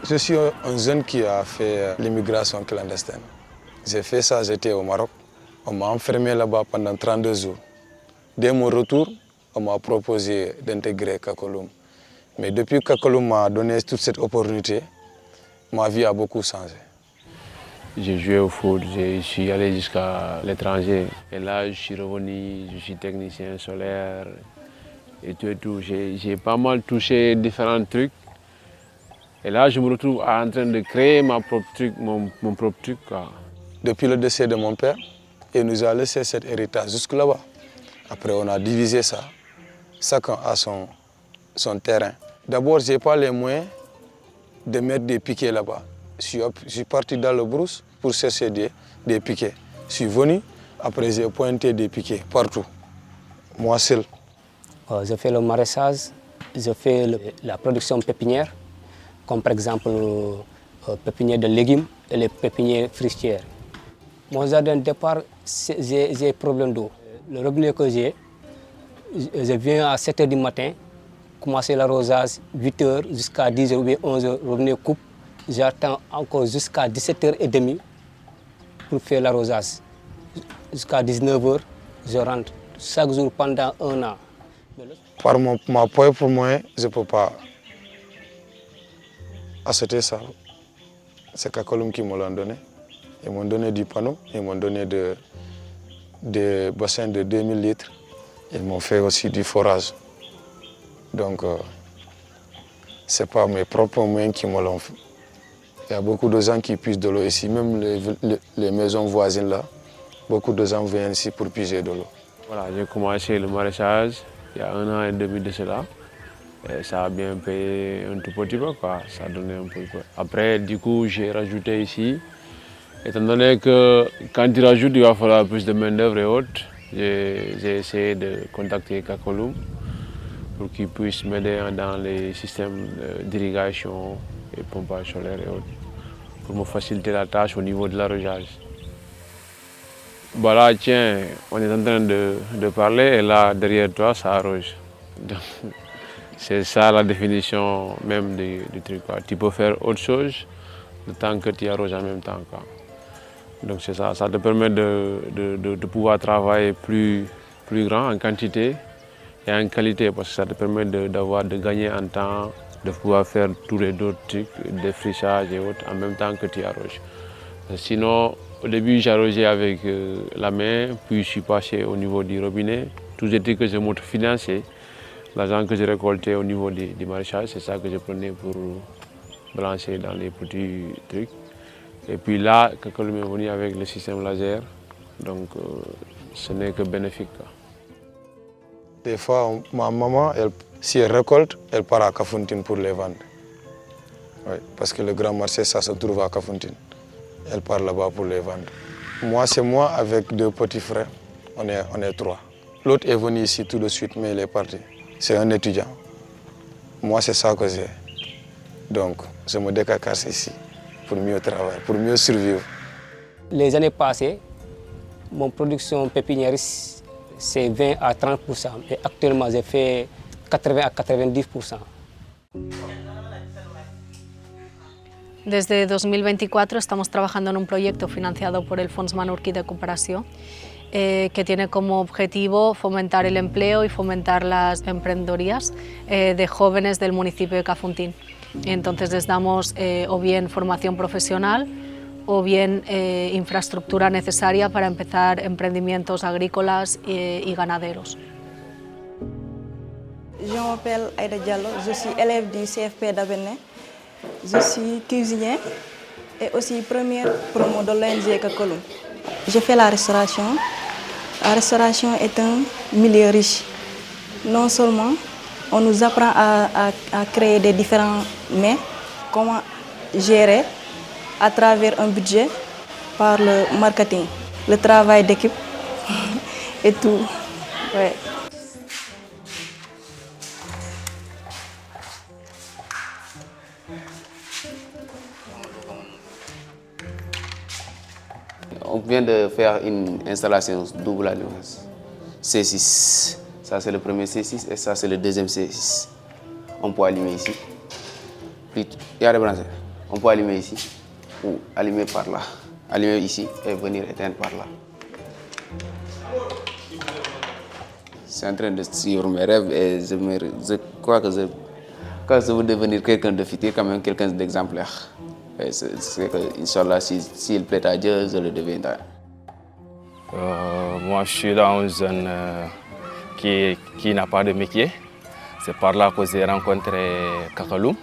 Je suis un jeune qui a fait l'immigration clandestine. J'ai fait ça, j'étais au Maroc. On m'a enfermé là-bas pendant 32 jours. Dès mon retour, on m'a proposé d'intégrer Kakoloum. Mais depuis que Kakoloum m'a donné toute cette opportunité, ma vie a beaucoup changé. J'ai joué au foot, je suis allé jusqu'à l'étranger. Et là, je suis revenu, je suis technicien solaire et tout. J'ai pas mal touché différents trucs. Et là, je me retrouve en train de créer mon propre truc, quoi. Depuis le décès de mon père, il nous a laissé cet héritage jusque là-bas. Après, on a divisé ça. Chacun a son terrain. D'abord, je n'ai pas les moyens de mettre des piquets là-bas. Je suis parti dans le brousse pour chercher des piquets. Je suis venu, après j'ai pointé des piquets partout. Moi seul. Je fais le maraîchage, je fais la production pépinière, comme par exemple pépinière de légumes et les pépinières fruitières. Mon jardin de départ, j'ai problème d'eau. Le robinet que j'ai, je viens à 7 h du matin, commencer l'arrosage 8 h jusqu'à 10 h ou bien 11 h, robinet coupe. J'attends encore jusqu'à 17 h 30 pour faire l'arrosage. Jusqu'à 19 h, je rentre chaque jour pendant 1 an. Par ma propre moyen, je ne peux pas acheter ça. C'est Kakoloum qui me l'a donné. Ils m'ont donné du panneau, ils m'ont donné des bassins de 2000 litres. Ils m'ont fait aussi du forage. Donc, ce n'est pas mes propres moyens qui me l'ont fait. Il y a beaucoup de gens qui puisent de l'eau ici, même les maisons voisines là. Beaucoup de gens viennent ici pour puiser de l'eau. Voilà, j'ai commencé le maraîchage il y a 1 an et demi de cela. Et ça a bien payé un tout petit peu, quoi. Ça a donné un peu. Après, du coup, j'ai rajouté ici. Étant donné que quand tu rajoutes, il va falloir plus de main-d'œuvre et autres, j'ai essayé de contacter Kakoloum pour qu'ils puissent m'aider dans les systèmes d'irrigation et pompage solaire et autres, pour me faciliter la tâche au niveau de l'arrosage. Voilà, tiens, on est en train de parler et là, derrière toi, ça arrose. C'est ça la définition même du truc, quoi. Tu peux faire autre chose le temps que tu arroses en même temps, quoi. Donc c'est ça, ça te permet de pouvoir travailler plus grand en quantité et en qualité, parce que ça te permet de gagner en temps, de pouvoir faire tous les autres trucs, des frichages et autres en même temps que tu arroses. Sinon, au début j'arrosais avec la main, puis je suis passé au niveau du robinet. Tous les trucs que je m'autofinançais, l'argent que j'ai récolté au niveau du maraîchage, c'est ça que je prenais pour balancer dans les petits trucs. Et puis là, Kakoloum est venu avec le système laser, donc ce n'est que bénéfique, quoi. Des fois, ma maman, si elle récolte, elle part à Kafountine pour les vendre. Oui, parce que le grand marché, ça se trouve à Kafountine. Elle part là-bas pour les vendre. Moi, c'est moi avec 2 petits frères. On est 3. L'autre est venu ici tout de suite, mais il est parti. C'est un étudiant. Moi, c'est ça que j'ai. Donc, je me décacasse ici pour mieux travailler, pour mieux survivre. Les années passées, mon production pépinière, c'est 20 à 30%. Et actuellement, j'ai fait 80 à 90%. Desde 2024 estamos trabajando en un proyecto financiado por el Fons Menorquí de Cooperació que tiene como objetivo fomentar el empleo y fomentar las emprendedorías de jóvenes del municipio de Kafountine. Entonces les damos o bien formación profesional o bien infraestructura necesaria para empezar emprendimientos agrícolas y ganaderos. Je m'appelle Aïda Diallo, je suis élève du CFP d'Abéné. Je suis cuisinier et aussi première promo de l'ONG Kakoloum. Je fais la restauration. La restauration est un milieu riche. Non seulement on nous apprend à créer des différents mets, comment gérer à travers un budget par le marketing, le travail d'équipe et tout. Ouais. On vient de faire une installation double allumage. C6, ça c'est le premier C6 et ça c'est le deuxième C6. On peut allumer ici. Il y a des branches. On peut allumer ici ou allumer par là. Allumer ici et venir éteindre par là. C'est en train de suivre mes rêves et je crois que quand je veux devenir quelqu'un de futur, quand même quelqu'un d'exemplaire. C'est que, Inch'Allah, s'il plaît à Dieu, je le deviendrai. Moi, je suis là un jeune qui n'a pas de métier. C'est par là que j'ai rencontré Kakaloum.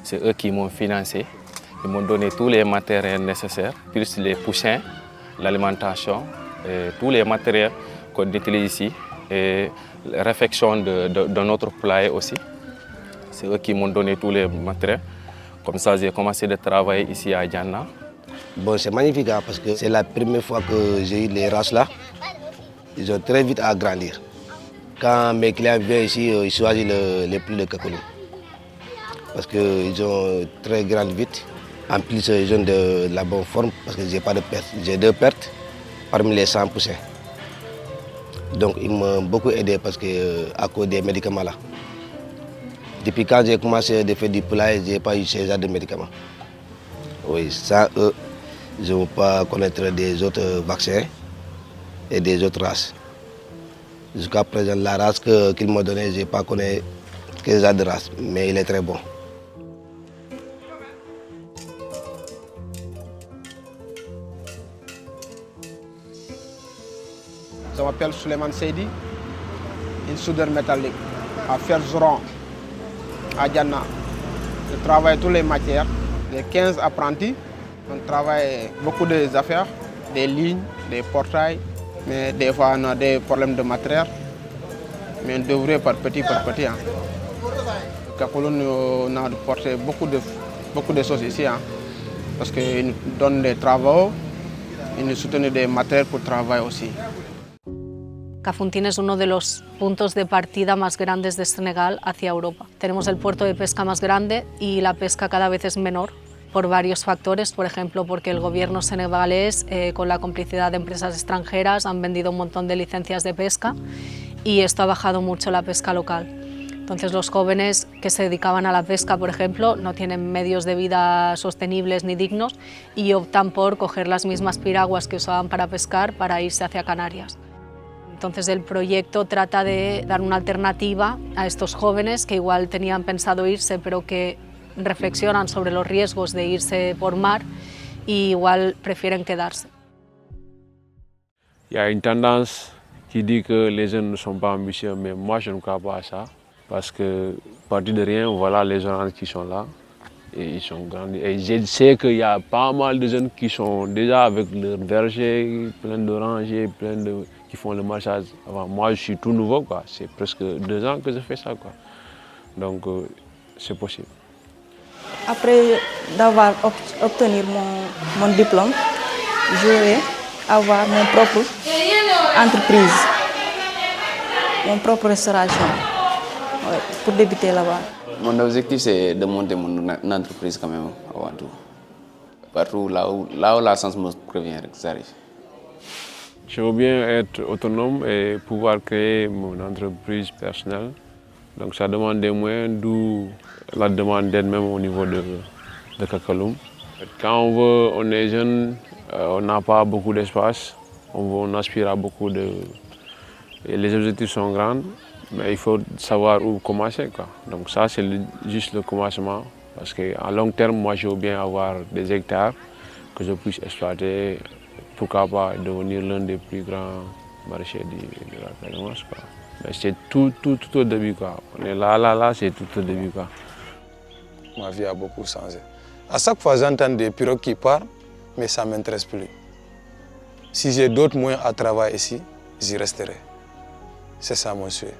C'est eux qui m'ont financé. Ils m'ont donné tous les matériels nécessaires, plus les poussins, l'alimentation, tous les matériels qu'on utilise ici. Et la réfection de notre poulailler aussi. C'est eux qui m'ont donné tous les matériels. Comme ça, j'ai commencé de travailler ici à Diana. Bon, c'est magnifique hein, parce que c'est la première fois que j'ai eu les races là. Ils ont très vite à grandir. Quand mes clients viennent ici, ils choisissent les plus de Kakaloum. Parce qu'ils ont très grandi vite. En plus, ils ont de la bonne forme parce que je n'ai pas de perte. J'ai 2 pertes parmi les 100 poussins. Donc, ils m'ont beaucoup aidé parce que, à cause des médicaments là. Depuis quand j'ai commencé à faire du poulailler, je n'ai pas eu ce genre de médicaments. Oui, sans eux, je ne veux pas connaître des autres vaccins et des autres races. Jusqu'à présent, la race qu'ils m'ont donnée, je n'ai pas connu quel genre de race, mais il est très bon. Je m'appelle Souleymane Seydi, une soudeur métallique à Ferzeron, à Diana. Je travaille toutes les matières, les 15 apprentis. On travaille beaucoup des affaires, des lignes, des portails, mais des fois on a des problèmes de matériel. Mais on devrait par petit. Hein. Kakaloum, on a porté beaucoup de choses ici, hein, parce qu'ils nous donnent des travaux, ils nous soutiennent des matériels pour travailler aussi. Kafountine es uno de los puntos de partida más grandes de Senegal hacia Europa. Tenemos el puerto de pesca más grande y la pesca cada vez es menor por varios factores, por ejemplo porque el gobierno senegalés con la complicidad de empresas extranjeras han vendido un montón de licencias de pesca y esto ha bajado mucho la pesca local. Entonces los jóvenes que se dedicaban a la pesca, por ejemplo, no tienen medios de vida sostenibles ni dignos y optan por coger las mismas piraguas que usaban para pescar para irse hacia Canarias. Entonces el proyecto trata de dar una alternativa a estos jóvenes que igual tenían pensado irse pero que reflexionan sobre los riesgos de irse por mar y igual prefieren quedarse. Il y a une tendance qui dit que les jeunes ne sont pas ambitieux, mais moi je ne crois pas à ça. Parce que, partir de rien, voilà les jeunes qui sont là. Et ils sont grandis. Et je sais qu'il y a pas mal de jeunes qui sont déjà avec leur verger, plein d'orangers, qui font le maraîchage. Avant, moi, je suis tout nouveau, quoi. C'est presque 2 ans que je fais ça, quoi. Donc, c'est possible. Après d'avoir obtenu mon diplôme, je vais avoir mon propre entreprise, mon propre restauration, ouais, pour débuter là-bas. Mon objectif, c'est de monter mon entreprise quand même, avant tout. Partout là où la chance me prévient, j'arrive. Je veux bien être autonome et pouvoir créer mon entreprise personnelle. Donc ça demande des moyens, d'où la demande d'aide même au niveau de Kakaloum. Quand on est jeune, on n'a pas beaucoup d'espace, on aspire à beaucoup de... Et les objectifs sont grands, mais il faut savoir où commencer, quoi. Donc ça, c'est juste le commencement. Parce qu'à long terme, moi, je veux bien avoir des hectares que je puisse exploiter. Pourquoi pas devenir l'un des plus grands maraîchers de la Casamance, quoi. Mais c'est tout au début, quoi. On est là, c'est tout au début, quoi. Ma vie a beaucoup changé. À chaque fois, j'entends des pirogues qui partent, mais ça ne m'intéresse plus. Si j'ai d'autres moyens à travailler ici, j'y resterai. C'est ça mon souhait.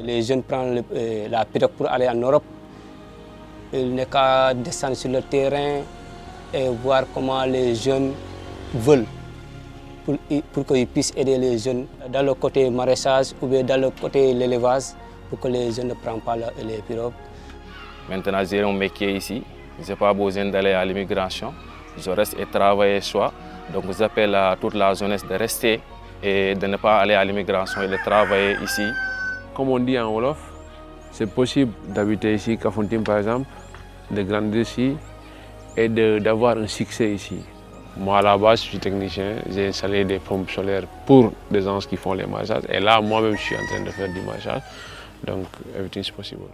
Les jeunes prennent la pirogue pour aller en Europe. Il n'est qu'à descendre sur le terrain et voir comment les jeunes veulent pour qu'ils puissent aider les jeunes dans le côté maraîchage ou bien dans le côté l'élevage pour que les jeunes ne prennent pas les pirogues. Maintenant, j'ai un métier ici. Je n'ai pas besoin d'aller à l'immigration. Je reste et travaille soi. Donc j'appelle à toute la jeunesse de rester et de ne pas aller à l'immigration et de travailler ici. Comme on dit en Wolof, c'est possible d'habiter ici, Kafountine par exemple, de grandir ici et d'avoir un succès ici. Moi, à la base, je suis technicien, j'ai installé des pompes solaires pour des gens qui font les massages. Et là, moi-même, je suis en train de faire du massage. Donc, everything is possible.